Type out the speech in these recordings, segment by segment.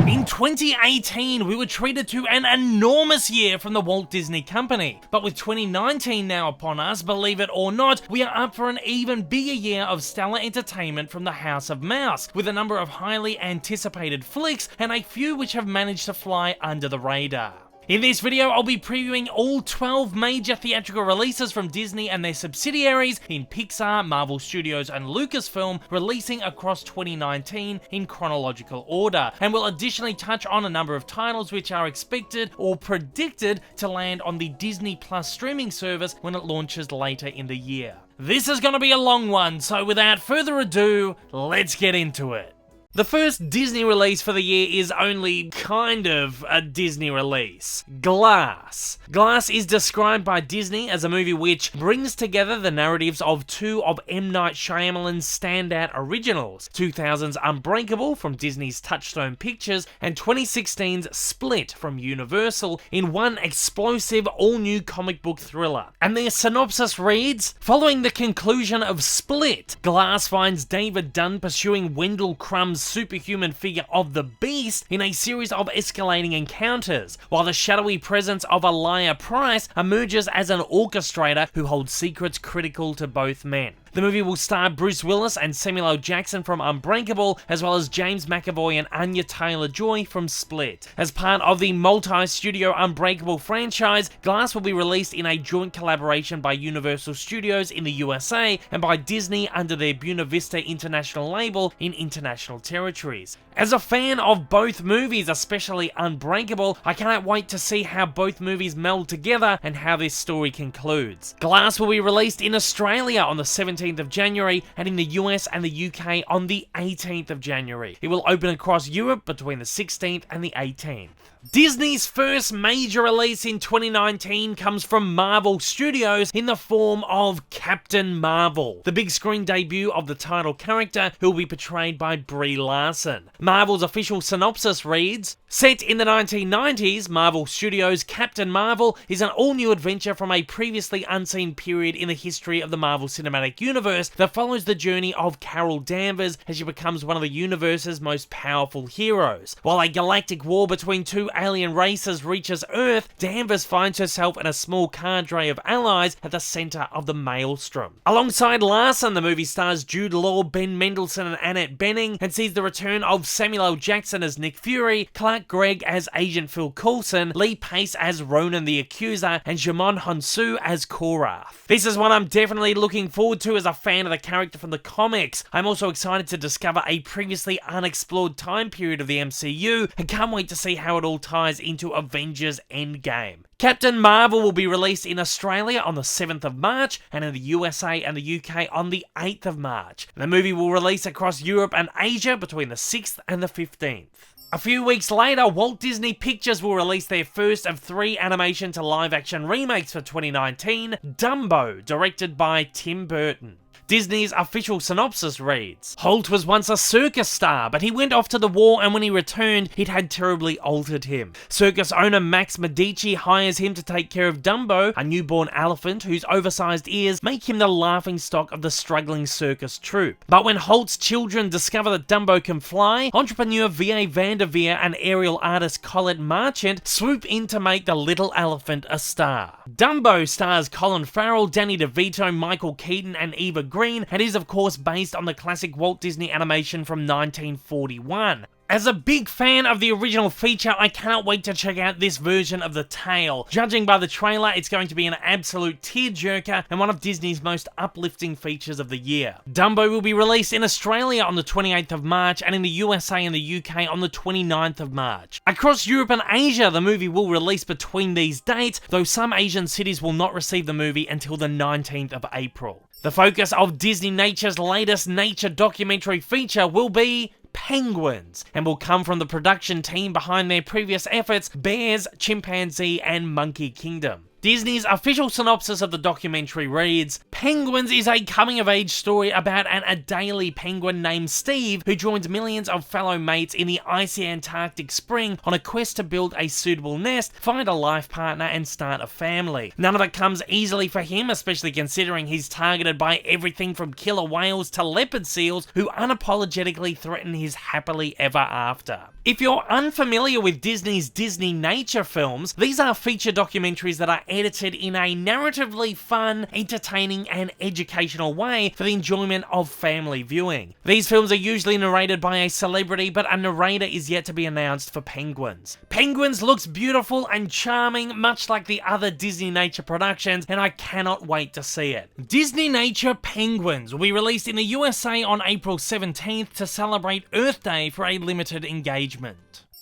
In 2018, we were treated to an enormous year from the Walt Disney Company. But with 2019 now upon us, believe it or not, we are up for an even bigger year of stellar entertainment from the House of Mouse, with a number of highly anticipated flicks and a few which have managed to fly under the radar. In this video, I'll be previewing all 12 major theatrical releases from Disney and their subsidiaries in Pixar, Marvel Studios and Lucasfilm, releasing across 2019 in chronological order, and will additionally touch on a number of titles which are expected or predicted to land on the Disney Plus streaming service when it launches later in the year. This is going to be a long one, so without further ado, let's get into it. The first Disney release for the year is only kind of a Disney release. Glass. Glass is described by Disney as a movie which brings together the narratives of two of M. Night Shyamalan's standout originals, 2000's Unbreakable from Disney's Touchstone Pictures and 2016's Split from Universal, in one explosive all-new comic book thriller. And their synopsis reads, following the conclusion of Split, Glass finds David Dunn pursuing Wendell Crumb's superhuman figure of the Beast in a series of escalating encounters, while the shadowy presence of Elia Price emerges as an orchestrator who holds secrets critical to both men. The movie will star Bruce Willis and Samuel L. Jackson from Unbreakable, as well as James McAvoy and Anya Taylor-Joy from Split. As part of the multi-studio Unbreakable franchise, Glass will be released in a joint collaboration by Universal Studios in the USA and by Disney under their Buena Vista International label in international territories. As a fan of both movies, especially Unbreakable, I cannot wait to see how both movies meld together and how this story concludes. Glass will be released in Australia on the 17th of January and in the US and the UK on the 18th of January. It will open across Europe between the 16th and the 18th. Disney's first major release in 2019 comes from Marvel Studios in the form of Captain Marvel, the big screen debut of the title character who will be portrayed by Brie Larson. Marvel's official synopsis reads, set in the 1990s, Marvel Studios' Captain Marvel is an all-new adventure from a previously unseen period in the history of the Marvel Cinematic Universe that follows the journey of Carol Danvers as she becomes one of the universe's most powerful heroes. While a galactic war between two alien races reaches Earth, Danvers finds herself in a small cadre of allies at the center of the maelstrom. Alongside Larson, the movie stars Jude Law, Ben Mendelsohn and Annette Bening, and sees the return of Samuel L. Jackson as Nick Fury, Clark Gregg as Agent Phil Coulson, Lee Pace as Ronan the Accuser, and Djimon Hounsou as Korath. This is one I'm definitely looking forward to as a fan of the character from the comics. I'm also excited to discover a previously unexplored time period of the MCU, and can't wait to see how it all ties into Avengers Endgame. Captain Marvel will be released in Australia on the 7th of March and in the USA and the UK on the 8th of March. The movie will release across Europe and Asia between the 6th and the 15th. A few weeks later, Walt Disney Pictures will release their first of 3 animation to live-action remakes for 2019, Dumbo, directed by Tim Burton. Disney's official synopsis reads, Holt was once a circus star, but he went off to the war and when he returned, it had terribly altered him. Circus owner Max Medici hires him to take care of Dumbo, a newborn elephant whose oversized ears make him the laughingstock of the struggling circus troupe. But when Holt's children discover that Dumbo can fly, entrepreneur V.A. Vanderveer and aerial artist Colette Marchant swoop in to make the little elephant a star. Dumbo stars Colin Farrell, Danny DeVito, Michael Keaton and Eva Green, and is of course based on the classic Walt Disney animation from 1941. As a big fan of the original feature, I cannot wait to check out this version of the tale. Judging by the trailer, it's going to be an absolute tearjerker and one of Disney's most uplifting features of the year. Dumbo will be released in Australia on the 28th of March and in the USA and the UK on the 29th of March. Across Europe and Asia, the movie will release between these dates, though some Asian cities will not receive the movie until the 19th of April. The focus of Disneynature's latest nature documentary feature will be Penguins, and will come from the production team behind their previous efforts, Bears, Chimpanzee, and Monkey Kingdom. Disney's official synopsis of the documentary reads, Penguins is a coming-of-age story about an Adelie penguin named Steve who joins millions of fellow mates in the icy Antarctic spring on a quest to build a suitable nest, find a life partner, and start a family. None of it comes easily for him, especially considering he's targeted by everything from killer whales to leopard seals who unapologetically threaten his happily ever after. If you're unfamiliar with Disney's Disneynature films, these are feature documentaries that are edited in a narratively fun, entertaining, and educational way for the enjoyment of family viewing. These films are usually narrated by a celebrity, but a narrator is yet to be announced for Penguins. Penguins looks beautiful and charming, much like the other Disneynature productions, and I cannot wait to see it. Disneynature Penguins will be released in the USA on April 17th to celebrate Earth Day for a limited engagement.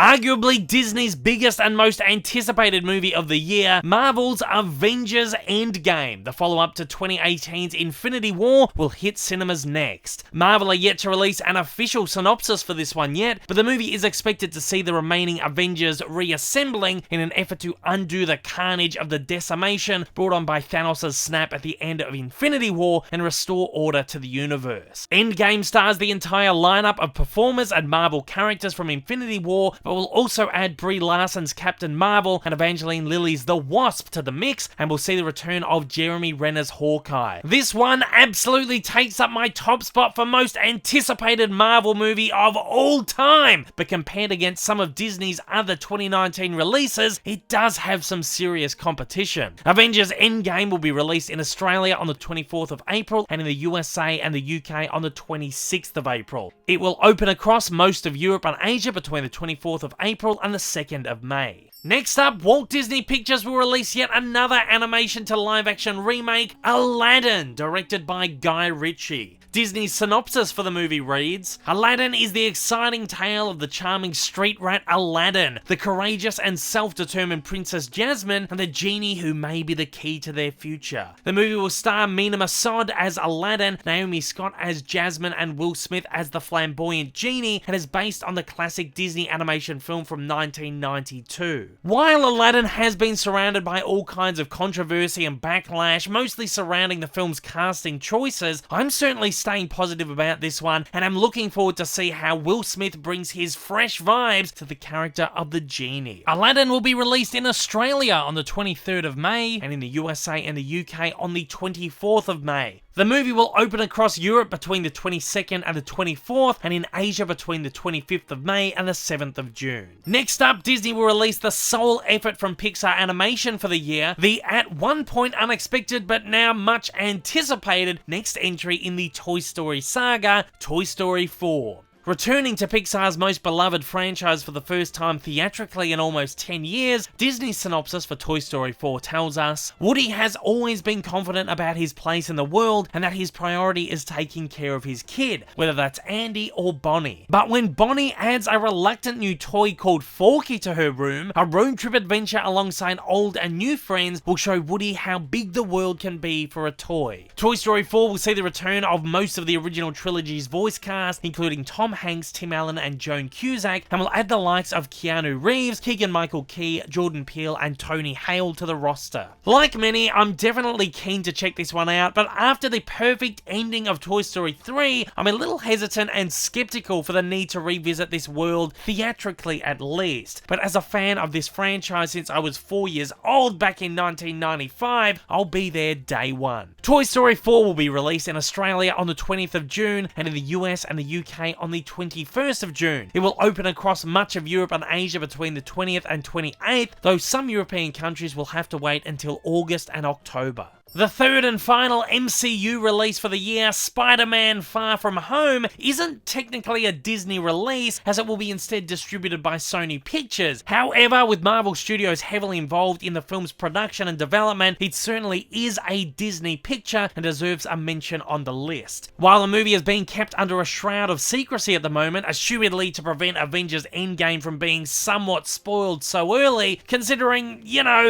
Arguably Disney's biggest and most anticipated movie of the year, Marvel's Avengers Endgame, the follow-up to 2018's Infinity War, will hit cinemas next. Marvel are yet to release an official synopsis for this one yet, but the movie is expected to see the remaining Avengers reassembling in an effort to undo the carnage of the decimation brought on by Thanos' snap at the end of Infinity War and restore order to the universe. Endgame stars the entire lineup of performers and Marvel characters from Infinity War, but will also add Brie Larson's Captain Marvel and Evangeline Lilly's The Wasp to the mix, and will see the return of Jeremy Renner's Hawkeye. This one absolutely takes up my top spot for most anticipated Marvel movie of all time, but compared against some of Disney's other 2019 releases, it does have some serious competition. Avengers Endgame will be released in Australia on the 24th of April and in the USA and the UK on the 26th of April. It will open across most of Europe and Asia between the 24th of April and the 2nd of May. Next up, Walt Disney Pictures will release yet another animation to live action remake, Aladdin, directed by Guy Ritchie. Disney's synopsis for the movie reads, Aladdin is the exciting tale of the charming street rat Aladdin, the courageous and self-determined Princess Jasmine, and the genie who may be the key to their future. The movie will star Mena Massoud as Aladdin, Naomi Scott as Jasmine, and Will Smith as the flamboyant genie, and is based on the classic Disney animation film from 1992. While Aladdin has been surrounded by all kinds of controversy and backlash, mostly surrounding the film's casting choices, I'm certainly staying positive about this one, and I'm looking forward to see how Will Smith brings his fresh vibes to the character of the genie. Aladdin will be released in Australia on the 23rd of May, and in the USA and the UK on the 24th of May. The movie will open across Europe between the 22nd and the 24th, and in Asia between the 25th of May and the 7th of June. Next up, Disney will release the sole effort from Pixar Animation for the year, the at one point unexpected but now much anticipated next entry in the Toy Story saga, Toy Story 4. Returning to Pixar's most beloved franchise for the first time theatrically in almost 10 years, Disney's synopsis for Toy Story 4 tells us, Woody has always been confident about his place in the world and that his priority is taking care of his kid, whether that's Andy or Bonnie. But when Bonnie adds a reluctant new toy called Forky to her room, a road trip adventure alongside old and new friends will show Woody how big the world can be for a toy. Toy Story 4 will see the return of most of the original trilogy's voice cast, including Tom Hanks, Tim Allen, and Joan Cusack, and will add the likes of Keanu Reeves, Keegan-Michael Key, Jordan Peele, and Tony Hale to the roster. Like many, I'm definitely keen to check this one out, but after the perfect ending of Toy Story 3, I'm a little hesitant and skeptical for the need to revisit this world, theatrically at least. But as a fan of this franchise since I was 4 years old back in 1995, I'll be there day one. Toy Story 4 will be released in Australia on the 20th of June, and in the US and the UK on the 21st of June. It will open across much of Europe and Asia between the 20th and 28th, though some European countries will have to wait until August and October. The third and final MCU release for the year, Spider-Man Far From Home, isn't technically a Disney release, as it will be instead distributed by Sony Pictures. However, with Marvel Studios heavily involved in the film's production and development, it certainly is a Disney picture and deserves a mention on the list. While the movie is being kept under a shroud of secrecy at the moment, assumedly to prevent Avengers Endgame from being somewhat spoiled so early, considering,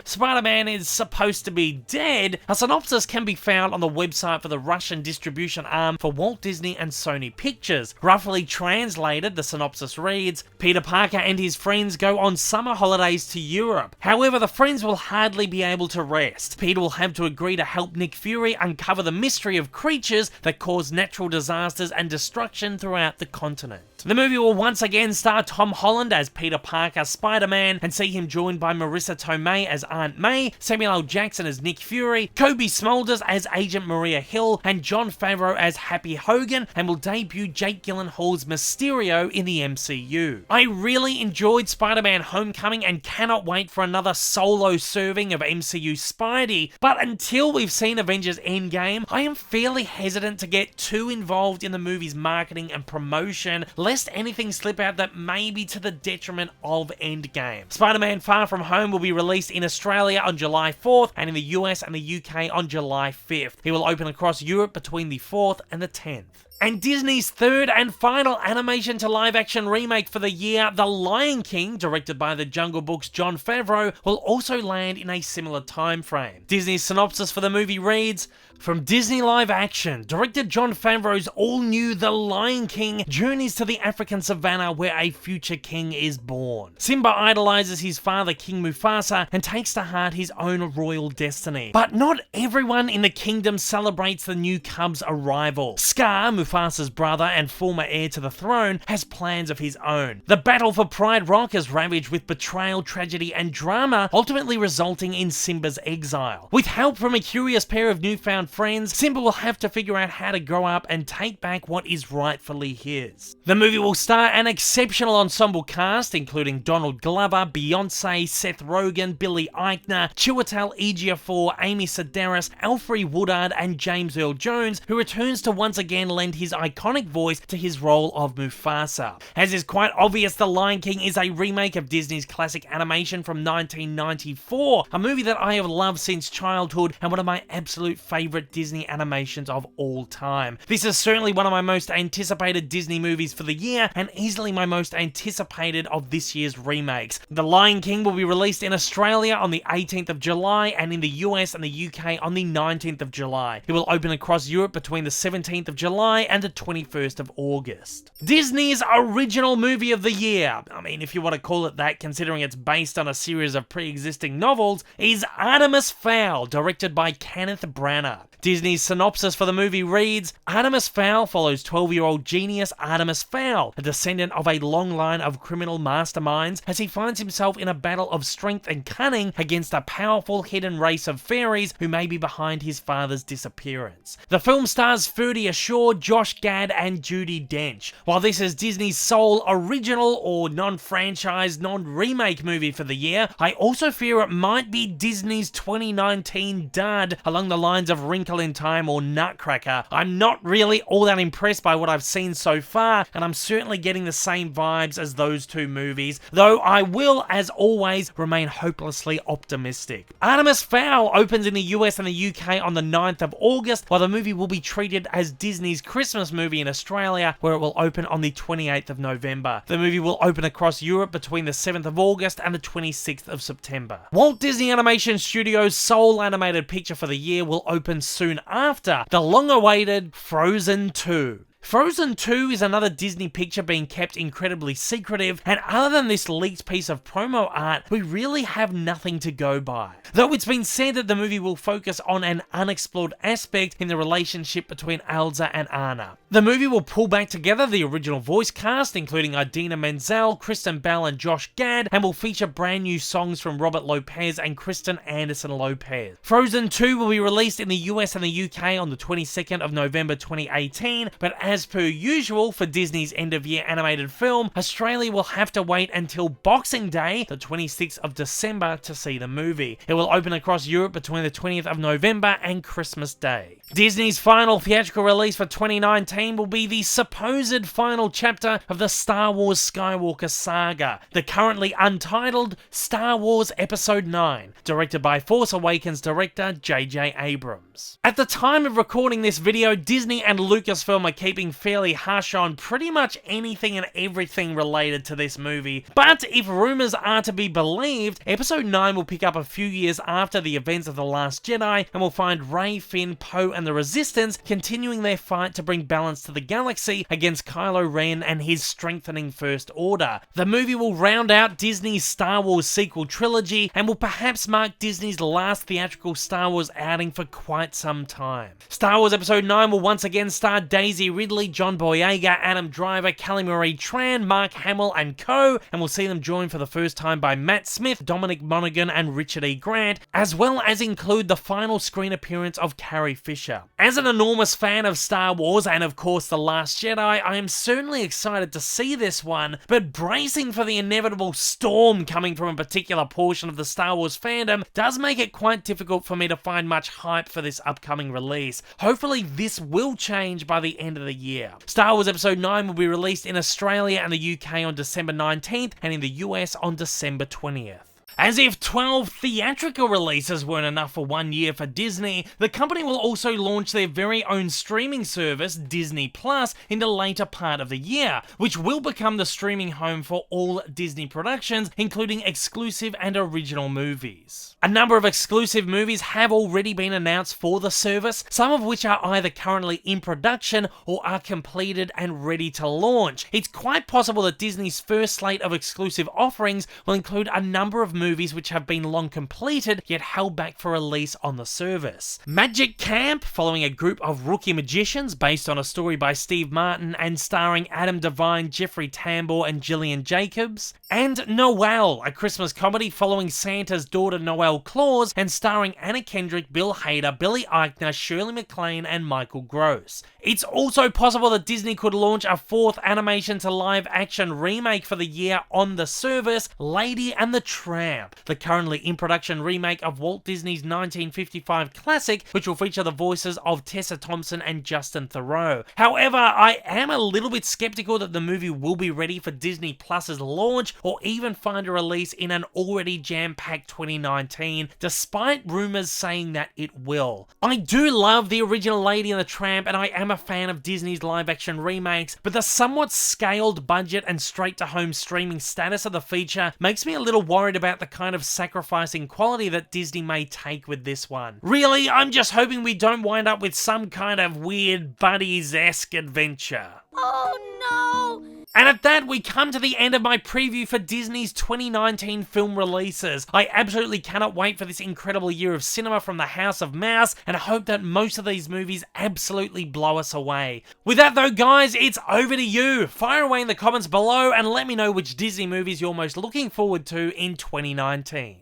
Spider-Man is supposed to be dead, a synopsis can be found on the website for the Russian distribution arm for Walt Disney and Sony Pictures. Roughly translated, the synopsis reads, Peter Parker and his friends go on summer holidays to Europe. However, the friends will hardly be able to rest. Peter will have to agree to help Nick Fury uncover the mystery of creatures that cause natural disasters and destruction throughout the continent. The movie will once again star Tom Holland as Peter Parker Spider-Man and see him joined by Marissa Tomei as Aunt May, Samuel L. Jackson as Nick Fury, Kobe Smulders as Agent Maria Hill, and Jon Favreau as Happy Hogan, and will debut Jake Gyllenhaal's Mysterio in the MCU. I really enjoyed Spider-Man Homecoming and cannot wait for another solo serving of MCU Spidey, but until we've seen Avengers Endgame, I am fairly hesitant to get too involved in the movie's marketing and promotion, lest anything slip out that may be to the detriment of Endgame. Spider-Man Far From Home will be released in Australia on July 4th and in the US and the UK on July 5th. It will open across Europe between the 4th and the 10th. And Disney's third and final animation to live action remake for the year, The Lion King, directed by the Jungle Book's Jon Favreau, will also land in a similar time frame. Disney's synopsis for the movie reads, "From Disney Live Action, director Jon Favreau's all-new The Lion King journeys to the African savannah where a future king is born. Simba idolizes his father King Mufasa and takes to heart his own royal destiny. But not everyone in the kingdom celebrates the new cub's arrival. Scar, Mufasa's brother and former heir to the throne, has plans of his own. The battle for Pride Rock is ravaged with betrayal, tragedy and drama, ultimately resulting in Simba's exile. With help from a curious pair of newfound friends, Simba will have to figure out how to grow up and take back what is rightfully his." The movie will star an exceptional ensemble cast, including Donald Glover, Beyonce, Seth Rogen, Billy Eichner, Chiwetel Ejiofor, Amy Sedaris, Alfre Woodard, and James Earl Jones, who returns to once again lend his iconic voice to his role of Mufasa. As is quite obvious, The Lion King is a remake of Disney's classic animation from 1994, a movie that I have loved since childhood and one of my absolute favourite Disney animations of all time. This is certainly one of my most anticipated Disney movies for the year and easily my most anticipated of this year's remakes. The Lion King will be released in Australia on the 18th of July and in the US and the UK on the 19th of July. It will open across Europe between the 17th of July and the 21st of August. Disney's original movie of the year, I mean if you want to call it that considering it's based on a series of pre-existing novels, is Artemis Fowl, directed by Kenneth Branagh. Disney's synopsis for the movie reads, "Artemis Fowl follows 12-year-old genius Artemis Fowl, a descendant of a long line of criminal masterminds, as he finds himself in a battle of strength and cunning against a powerful hidden race of fairies who may be behind his father's disappearance." The film stars Ferdy Ashore, Josh Gad, and Judi Dench. While this is Disney's sole original or non-franchise, non-remake movie for the year, I also fear it might be Disney's 2019 dud along the lines of Wrinkle in Time or Nutcracker. I'm not really all that impressed by what I've seen so far, and I'm certainly getting the same vibes as those two movies, though I will, as always, remain hopelessly optimistic. Artemis Fowl opens in the US and the UK on the 9th of August, while the movie will be treated as Disney's Christmas movie in Australia, where it will open on the 28th of November. The movie will open across Europe between the 7th of August and the 26th of September. Walt Disney Animation Studios' sole animated picture for the year will open soon after, the long-awaited Frozen 2. Frozen 2 is another Disney picture being kept incredibly secretive, and other than this leaked piece of promo art, we really have nothing to go by. Though it's been said that the movie will focus on an unexplored aspect in the relationship between Elsa and Anna. The movie will pull back together the original voice cast, including Idina Menzel, Kristen Bell, and Josh Gad, and will feature brand new songs from Robert Lopez and Kristen Anderson Lopez. Frozen 2 will be released in the US and the UK on the 22nd of November 2018, but as per usual for Disney's end-of-year animated film, Australia will have to wait until Boxing Day, the 26th of December, to see the movie. It will open across Europe between the 20th of November and Christmas Day. Disney's final theatrical release for 2019 will be the supposed final chapter of the Star Wars Skywalker saga, the currently untitled Star Wars Episode 9, directed by Force Awakens director J.J. Abrams. At the time of recording this video, Disney and Lucasfilm are keeping fairly hush on pretty much anything and everything related to this movie, but if rumours are to be believed, Episode 9 will pick up a few years after the events of The Last Jedi and will find Rey, Finn, Poe and the Resistance continuing their fight to bring balance to the galaxy against Kylo Ren and his strengthening First Order. The movie will round out Disney's Star Wars sequel trilogy and will perhaps mark Disney's last theatrical Star Wars outing for quite some time. Star Wars Episode 9 will once again star Daisy Ridley Ridley, John Boyega, Adam Driver, Kelly Marie Tran, Mark Hamill, and co, and we'll see them joined for the first time by Matt Smith, Dominic Monaghan, and Richard E. Grant, as well as include the final screen appearance of Carrie Fisher. As an enormous fan of Star Wars and of course The Last Jedi, I am certainly excited to see this one, but bracing for the inevitable storm coming from a particular portion of the Star Wars fandom does make it quite difficult for me to find much hype for this upcoming release. Hopefully this will change by the end of the year. Star Wars Episode 9 will be released in Australia and the UK on December 19th and in the US on December 20th. As if 12 theatrical releases weren't enough for 1 year for Disney, the company will also launch their very own streaming service, Disney Plus, in the later part of the year, which will become the streaming home for all Disney productions, including exclusive and original movies. A number of exclusive movies have already been announced for the service, some of which are either currently in production or are completed and ready to launch. It's quite possible that Disney's first slate of exclusive offerings will include a number of movies which have been long completed yet held back for release on the service. Magic Camp, following a group of rookie magicians based on a story by Steve Martin and starring Adam Devine, Jeffrey Tambor, and Gillian Jacobs. And Noelle, a Christmas comedy following Santa's daughter Noelle Claus and starring Anna Kendrick, Bill Hader, Billy Eichner, Shirley MacLaine, and Michael Gross. It's also possible that Disney could launch a fourth animation to live action remake for the year on the service, Lady and the Tramp, the currently in production remake of Walt Disney's 1955 classic, which will feature the voices of Tessa Thompson and Justin Theroux. However, I am a little bit skeptical that the movie will be ready for Disney Plus's launch or even find a release in an already jam-packed 2019, despite rumors saying that it will. I do love the original Lady and the Tramp, and I am a fan of Disney's live-action remakes, but the somewhat scaled budget and straight-to-home streaming status of the feature makes me a little worried about the kind of sacrificing quality that Disney may take with this one. Really, I'm just hoping we don't wind up with some kind of weird buddies-esque adventure. Oh no! And at that, we come to the end of my preview for Disney's 2019 film releases. I absolutely cannot wait for this incredible year of cinema from the House of Mouse, and I hope that most of these movies absolutely blow us away. With that though, guys, it's over to you. Fire away in the comments below and let me know which Disney movies you're most looking forward to in 2019.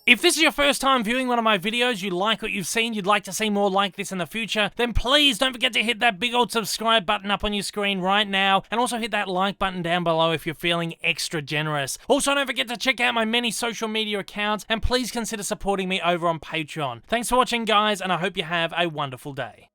If this is your first time viewing one of my videos, you like what you've seen, you'd like to see more like this in the future, then please don't forget to hit that big old subscribe button up on your screen right now, and also hit that like button down below if you're feeling extra generous. Also, don't forget to check out my many social media accounts, and please consider supporting me over on Patreon. Thanks for watching, guys, and I hope you have a wonderful day.